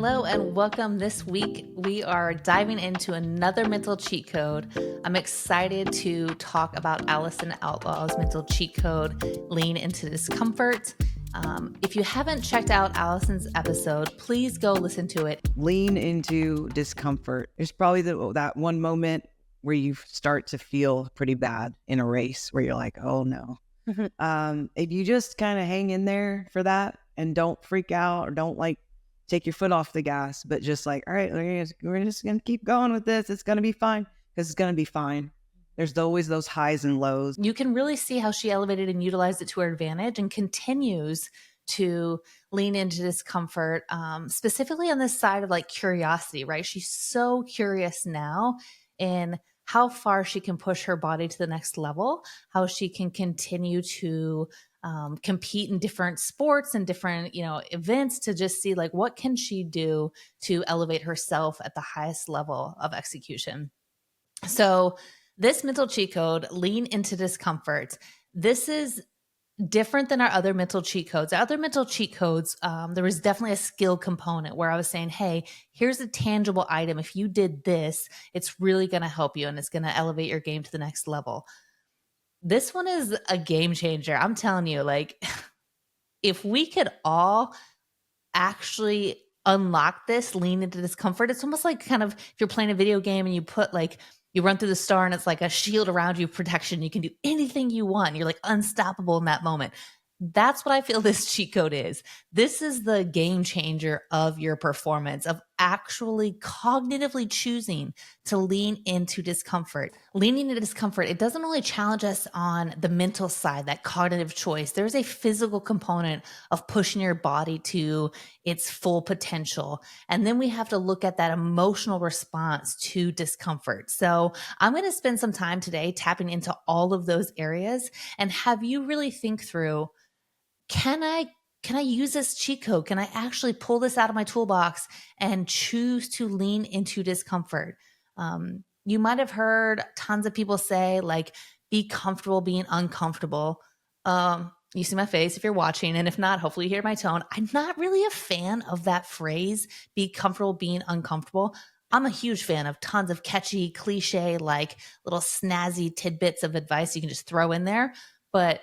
Hello and welcome. This week we are diving into another mental cheat code. I'm excited to talk about Allison Outlaw's mental cheat code, Lean into Discomfort. If you haven't checked out Allison's episode, please go listen to it. Lean into discomfort. There's probably that one moment where you start to feel pretty bad in a race where you're like, oh no. If you just kind of hang in there for that and don't freak out or don't take your foot off the gas, but just like, all right, we're just going to keep going with this. It's going to be fine because it's going to be fine. There's always those highs and lows. You can really see how she elevated and utilized it to her advantage and continues to lean into discomfort, specifically on this side of like curiosity, right? She's so curious now in how far she can push her body to the next level, how she can continue to compete in different sports and different, events to just see like what can she do to elevate herself at the highest level of execution. So this mental cheat code, lean into discomfort, this is different than our other mental cheat codes. Our other mental cheat codes, there was definitely a skill component where I was saying, hey, here's a tangible item. If you did this, it's really going to help you and it's going to elevate your game to the next level. This one is a game changer. I'm telling you, like, if we could all actually unlock this, lean into discomfort, it's almost like kind of if you're playing a video game and you put you run through the star and it's like a shield around you, protection. You can do anything you want. You're like unstoppable in that moment. That's what I feel this cheat code is. This is the game changer of your performance, of actually cognitively choosing to lean into discomfort. Leaning into discomfort, it doesn't only challenge us on the mental side, that cognitive choice. There's a physical component of pushing your body to its full potential. And then we have to look at that emotional response to discomfort. So I'm going to spend some time today tapping into all of those areas and have you really think through, can I use this cheat code? Can I actually pull this out of my toolbox and choose to lean into discomfort? You might have heard tons of people say like, be comfortable being uncomfortable. You see my face if you're watching, and if not, hopefully you hear my tone. I'm not really a fan of that phrase, be comfortable being uncomfortable. I'm a huge fan of tons of catchy, cliche, like little snazzy tidbits of advice you can just throw in there. But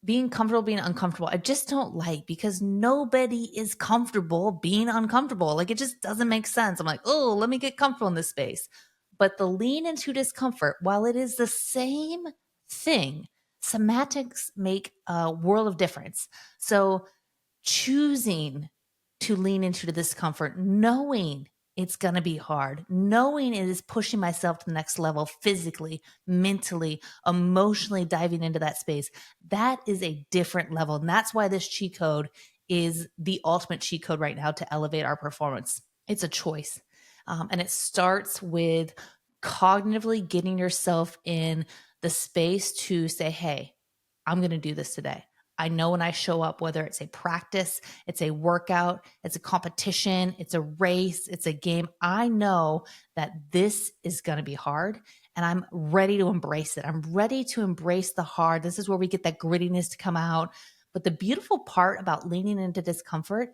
being comfortable being uncomfortable, I just don't like, because nobody is comfortable being uncomfortable. Like, it just doesn't make sense. I'm like, oh, let me get comfortable in this space. But the lean into discomfort, while it is the same thing, semantics make a world of difference. So choosing to lean into the discomfort, knowing it's going to be hard, knowing it is pushing myself to the next level physically, mentally, emotionally, diving into that space. That is a different level. And that's why this cheat code is the ultimate cheat code right now to elevate our performance. It's a choice. And it starts with cognitively getting yourself in the space to say, hey, I'm going to do this today. I know when I show up, whether it's a practice, it's a workout, it's a competition, it's a race, it's a game, I know that this is going to be hard and I'm ready to embrace it. I'm ready to embrace the hard. This is where we get that grittiness to come out. But the beautiful part about leaning into discomfort,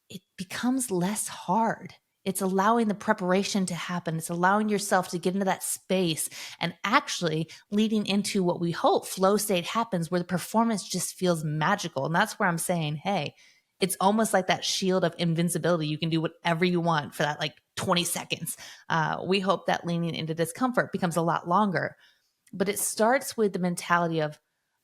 it becomes less hard. It's allowing the preparation to happen. It's allowing yourself to get into that space and actually leading into what we hope flow state happens, where the performance just feels magical. And that's where I'm saying, hey, it's almost like that shield of invincibility. You can do whatever you want for that 20 seconds. We hope that leaning into discomfort becomes a lot longer. But it starts with the mentality of,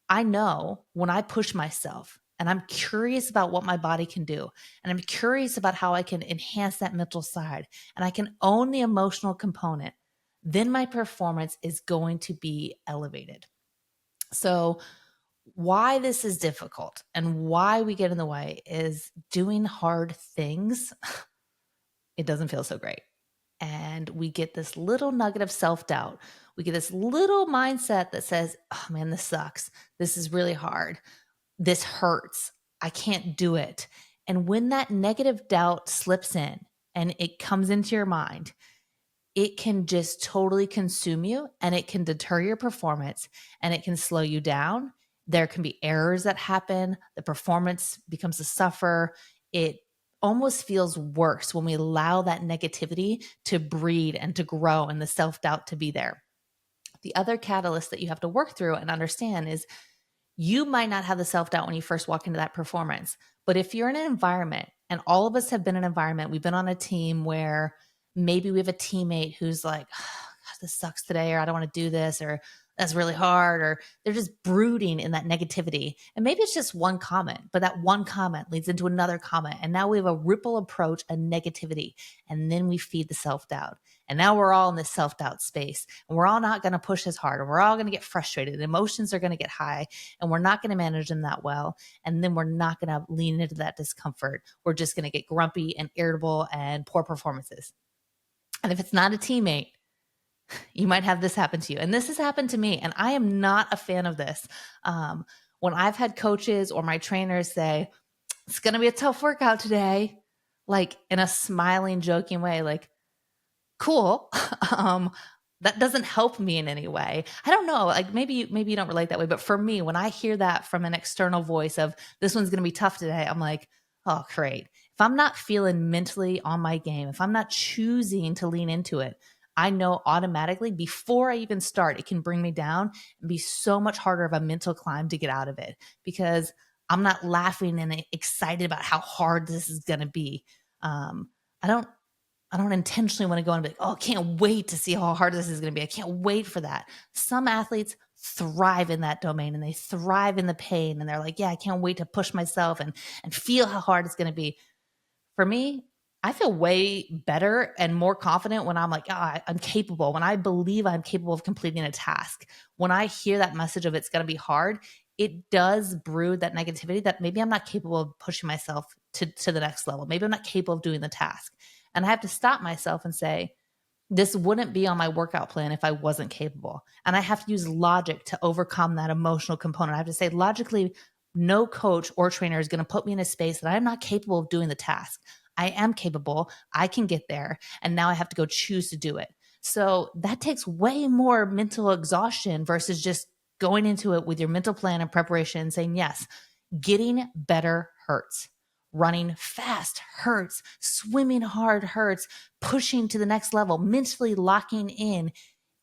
I know when I push myself, and I'm curious about what my body can do. And I'm curious about how I can enhance that mental side. And I can own the emotional component. Then my performance is going to be elevated. So why this is difficult and why we get in the way is doing hard things. It doesn't feel so great. And we get this little nugget of self-doubt. We get this little mindset that says, oh man, this sucks. This is really hard. This hurts. I can't do it. And when that negative doubt slips in and it comes into your mind, it can just totally consume you and it can deter your performance and it can slow you down. There can be errors that happen. The performance becomes a suffer. It almost feels worse when we allow that negativity to breed and to grow and the self-doubt to be there. The other catalyst that you have to work through and understand is you might not have the self-doubt when you first walk into that performance, but if you're in an environment, and all of us have been in an environment, we've been on a team where maybe we have a teammate who's like, oh, gosh, this sucks today, or I don't want to do this, or that's really hard, or they're just brooding in that negativity. And maybe it's just one comment, but that one comment leads into another comment. And now we have a ripple approach, a negativity, and then we feed the self-doubt. And now we're all in this self-doubt space, and we're all not going to push as hard, and we're all going to get frustrated. Emotions are going to get high, and we're not going to manage them that well. And then we're not going to lean into that discomfort. We're just going to get grumpy and irritable and poor performances. And if it's not a teammate, you might have this happen to you. And this has happened to me. And I am not a fan of this. When I've had coaches or my trainers say, it's going to be a tough workout today, like in a smiling, joking way, like, cool. That doesn't help me in any way. I don't know. Like maybe you don't relate that way, but for me, when I hear that from an external voice of this one's going to be tough today, I'm like, oh, great. If I'm not feeling mentally on my game, if I'm not choosing to lean into it, I know automatically before I even start, it can bring me down and be so much harder of a mental climb to get out of it because I'm not laughing and excited about how hard this is going to be. I don't I don't intentionally want to go and be like, oh, I can't wait to see how hard this is going to be. I can't wait for that. Some athletes thrive in that domain and they thrive in the pain. And they're like, yeah, I can't wait to push myself and feel how hard it's going to be. For me, I feel way better and more confident when I'm like, I'm capable, when I believe I'm capable of completing a task. When I hear that message of it's going to be hard, it does brood that negativity that maybe I'm not capable of pushing myself to the next level. Maybe I'm not capable of doing the task. And I have to stop myself and say, this wouldn't be on my workout plan if I wasn't capable. And I have to use logic to overcome that emotional component. I have to say, logically, no coach or trainer is going to put me in a space that I'm not capable of doing the task. I am capable. I can get there. And now I have to go choose to do it. So that takes way more mental exhaustion versus just going into it with your mental plan and preparation and saying, yes, getting better hurts. Running fast hurts. Swimming hard hurts. Pushing to the next level, mentally locking in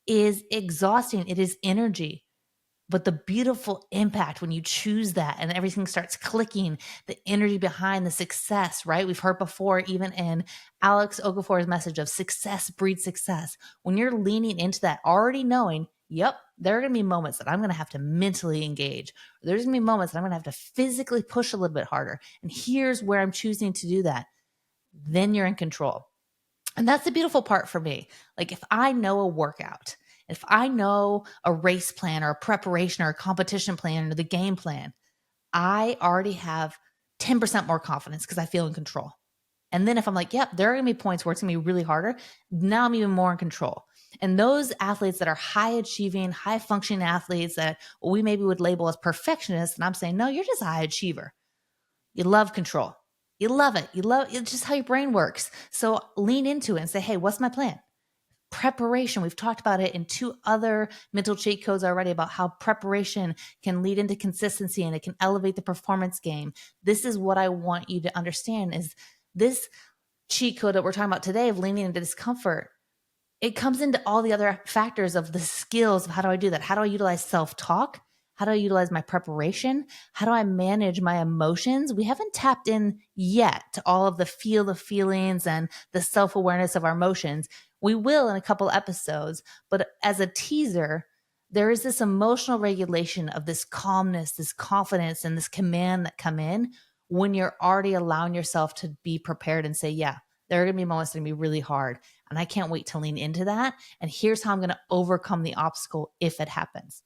is exhausting. It is energy. But the beautiful impact when you choose that and everything starts clicking, the energy behind the success, right? We've heard before, even in Alex Okafor's message of success breeds success. When you're leaning into that, already knowing, yep, there are going to be moments that I'm going to have to mentally engage. There's going to be moments that I'm going to have to physically push a little bit harder. And here's where I'm choosing to do that. Then you're in control. And that's the beautiful part for me. Like if I know a workout, if I know a race plan or a preparation or a competition plan or the game plan, I already have 10% more confidence because I feel in control. And then if I'm like, yep, there are going to be points where it's going to be really harder, now I'm even more in control. And those athletes that are high achieving, high functioning athletes that we maybe would label as perfectionists, and I'm saying, no, you're just a high achiever. You love control. You love it. You love it's just how your brain works. So lean into it and say, hey, what's my plan? Preparation. We've talked about it in 2 other mental cheat codes already about how preparation can lead into consistency and it can elevate the performance game. This is what I want you to understand is this cheat code that we're talking about today of leaning into discomfort. It comes into all the other factors of the skills of how do I do that? How do I utilize self-talk? How do I utilize my preparation? How do I manage my emotions? We haven't tapped in yet to all of the feel the feelings and the self-awareness of our emotions. We will in a couple episodes, but as a teaser, there is this emotional regulation of this calmness, this confidence, and this command that come in when you're already allowing yourself to be prepared and say, yeah, there are going to be moments that are going to be really hard. And I can't wait to lean into that. And here's how I'm going to overcome the obstacle if it happens.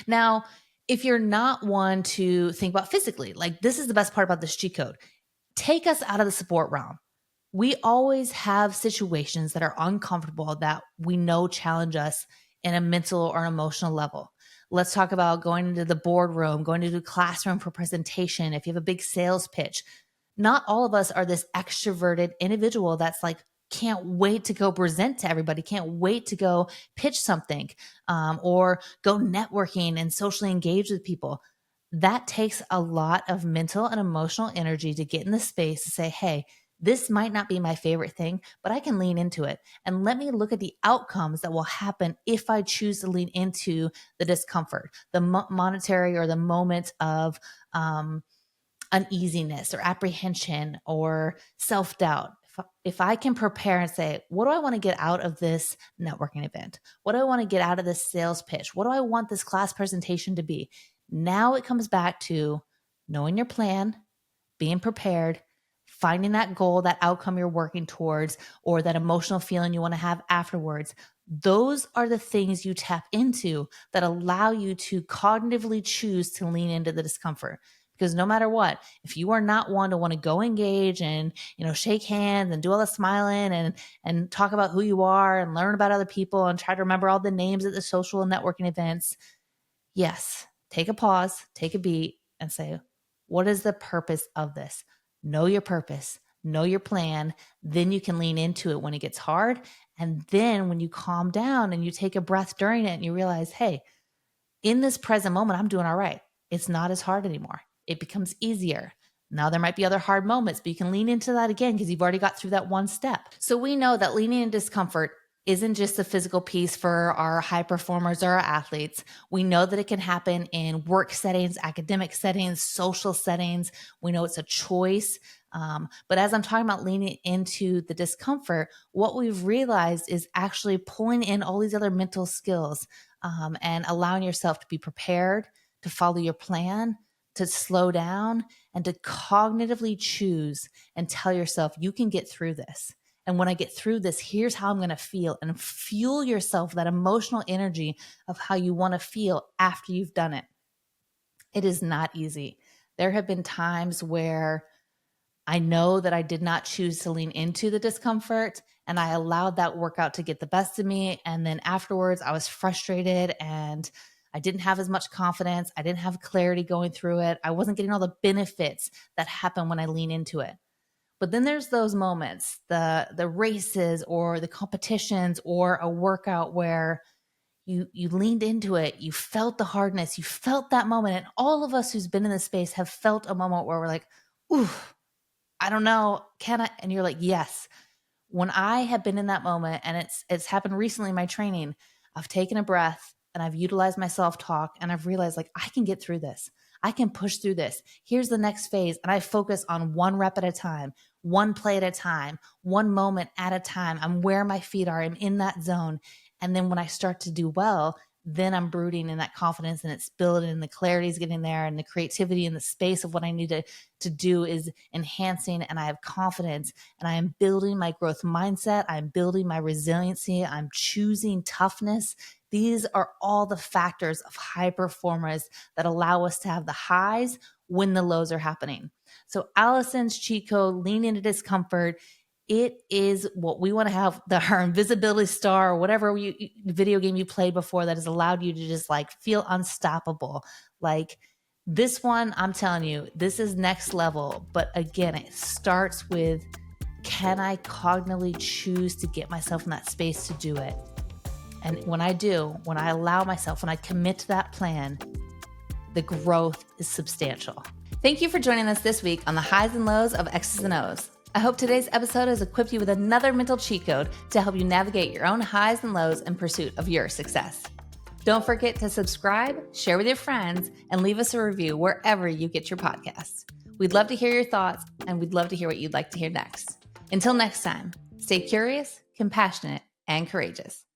Now, if you're not one to think about physically, like this is the best part about this cheat code, take us out of the support realm. We always have situations that are uncomfortable that we know challenge us in a mental or emotional level. Let's talk about going into the boardroom, going into the classroom for presentation. If you have a big sales pitch, not all of us are this extroverted individual that's like, can't wait to go present to everybody, can't wait to go pitch something or go networking and socially engage with people. That takes a lot of mental and emotional energy to get in the space to say, hey, this might not be my favorite thing, but I can lean into it. And let me look at the outcomes that will happen if I choose to lean into the discomfort, the monetary or the moment of uneasiness or apprehension or self doubt. If I can prepare and say, what do I want to get out of this networking event? What do I want to get out of this sales pitch? What do I want this class presentation to be? Now it comes back to knowing your plan, being prepared, finding that goal, that outcome you're working towards, or that emotional feeling you want to have afterwards. Those are the things you tap into that allow you to cognitively choose to lean into the discomfort. Because no matter what, if you are not one to want to go engage and, shake hands and do all the smiling and talk about who you are and learn about other people and try to remember all the names at the social and networking events, yes, take a pause, take a beat, and say, what is the purpose of this? Know your purpose, know your plan. Then you can lean into it when it gets hard. And then when you calm down and you take a breath during it and you realize, hey, in this present moment, I'm doing all right. It's not as hard anymore. It becomes easier. Now there might be other hard moments, but you can lean into that again because you've already got through that one step. So we know that leaning in discomfort isn't just a physical piece for our high performers or our athletes. We know that it can happen in work settings, academic settings, social settings. We know it's a choice. But as I'm talking about leaning into the discomfort, what we've realized is actually pulling in all these other mental skills and allowing yourself to be prepared, to follow your plan, to slow down, and to cognitively choose and tell yourself, you can get through this. And when I get through this, here's how I'm going to feel, and fuel yourself that emotional energy of how you want to feel after you've done it. It is not easy. There have been times where I know that I did not choose to lean into the discomfort and I allowed that workout to get the best of me. And then afterwards, I was frustrated and I didn't have as much confidence. I didn't have clarity going through it. I wasn't getting all the benefits that happen when I lean into it. But then there's those moments, the races or the competitions or a workout where you leaned into it, you felt the hardness, you felt that moment. And all of us who's been in this space have felt a moment where we're like, ooh, I don't know, can I? And you're like, yes. When I have been in that moment, and it's happened recently in my training, I've taken a breath and I've utilized my self-talk and I've realized like I can get through this. I can push through this. Here's the next phase. And I focus on one rep at a time, one play at a time, one moment at a time. I'm where my feet are. I'm in that zone. And then when I start to do well, then I'm brooding in that confidence and it's building and the clarity is getting there and the creativity and the space of what I need to do is enhancing and I have confidence and I am building my growth mindset. I'm building my resiliency. I'm choosing toughness. These are all the factors of high performers that allow us to have the highs when the lows are happening. So Allison's cheat code, lean into discomfort. It is what we want to have, our invisibility star or whatever video game you played before that has allowed you to just like feel unstoppable. Like this one, I'm telling you, this is next level. But again, it starts with, can I cognitively choose to get myself in that space to do it? And when I do, when I allow myself, when I commit to that plan, the growth is substantial. Thank you for joining us this week on the highs and lows of X's and O's. I hope today's episode has equipped you with another mental cheat code to help you navigate your own highs and lows in pursuit of your success. Don't forget to subscribe, share with your friends, and leave us a review wherever you get your podcasts. We'd love to hear your thoughts, and we'd love to hear what you'd like to hear next. Until next time, stay curious, compassionate, and courageous.